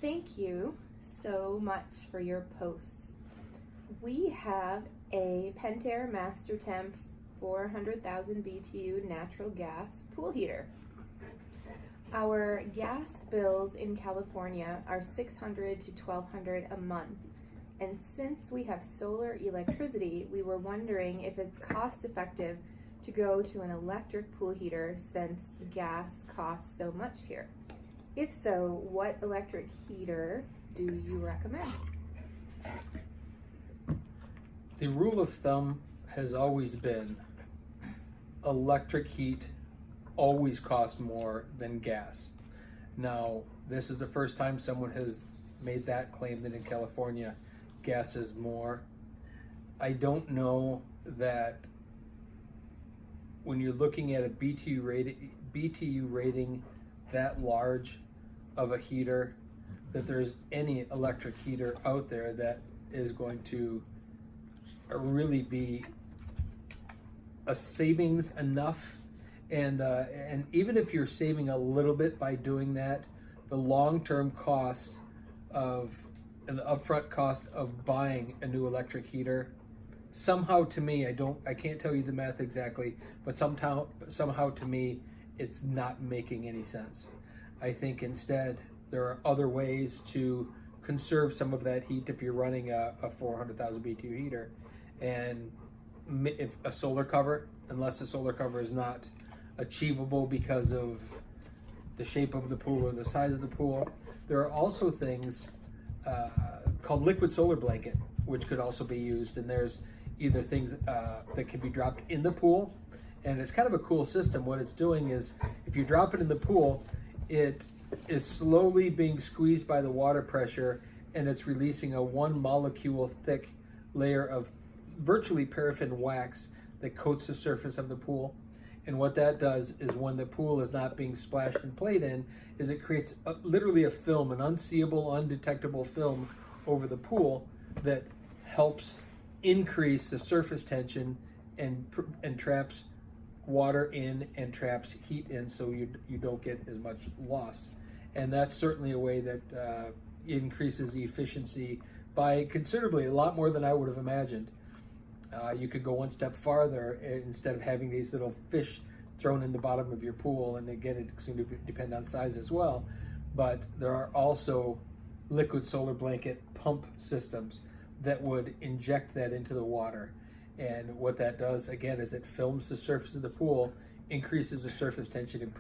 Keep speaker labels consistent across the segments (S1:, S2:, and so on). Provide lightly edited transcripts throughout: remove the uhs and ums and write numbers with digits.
S1: Thank you so much for your posts. We have a Pentair Master Temp 400,000 BTU natural gas pool heater. Our gas bills in California are $600 to $1,200 a month. And since we have solar electricity, we were wondering if it's cost effective to go to an electric pool heater since gas costs so much here. If so, what electric heater do you recommend?
S2: The rule of thumb has always been electric heat always costs more than gas. Now, this is the first time someone has made that claim that in California gas is more. I don't know that when you're looking at a BTU rating that large of a heater, that there's any electric heater out there that is going to really be a savings enough. And even if you're saving a little bit by doing that, the long-term cost of and the upfront cost of buying a new electric heater, somehow to me, I can't tell you the math exactly, but somehow to me, it's not making any sense. I think instead there are other ways to conserve some of that heat if you're running a 400,000 BTU heater, and if a solar cover, unless the solar cover is not achievable because of the shape of the pool or the size of the pool. There are also things called liquid solar blanket, which could also be used, and there's either things that can be dropped in the pool, and it's kind of a cool system. What it's doing is if you drop it in the pool, it is slowly being squeezed by the water pressure, and it's releasing a 1 molecule thick layer of virtually paraffin wax that coats the surface of the pool. And what that does is when the pool is not being splashed and played in, is it creates literally a film, an unseeable, undetectable film over the pool that helps increase the surface tension and traps water in and traps heat in, so you don't get as much loss. And that's certainly a way that increases the efficiency by considerably, a lot more than I would have imagined. You could go one step farther. Instead of having these little fish thrown in the bottom of your pool, and again, it's going to depend on size as well, but there are also liquid solar blanket pump systems that would inject that into the water. And what that does, again, is it films the surface of the pool, increases the surface tension, and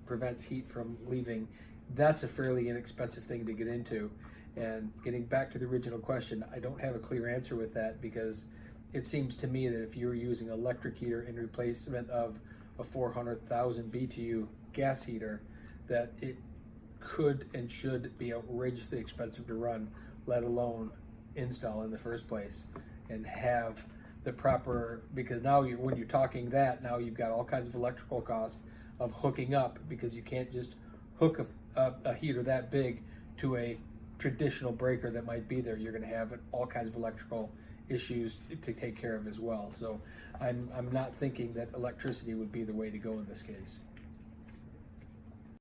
S2: prevents heat from leaving. That's a fairly inexpensive thing to get into. And getting back to the original question, I don't have a clear answer with that, because it seems to me that if you were using an electric heater in replacement of a 400,000 BTU gas heater, that it could and should be outrageously expensive to run, let alone install in the first place, and have the proper, because now when you're talking that, now you've got all kinds of electrical costs of hooking up, because you can't just hook a heater that big to a traditional breaker that might be there. You're going to have all kinds of electrical issues to take care of as well. So I'm not thinking that electricity would be the way to go in this case.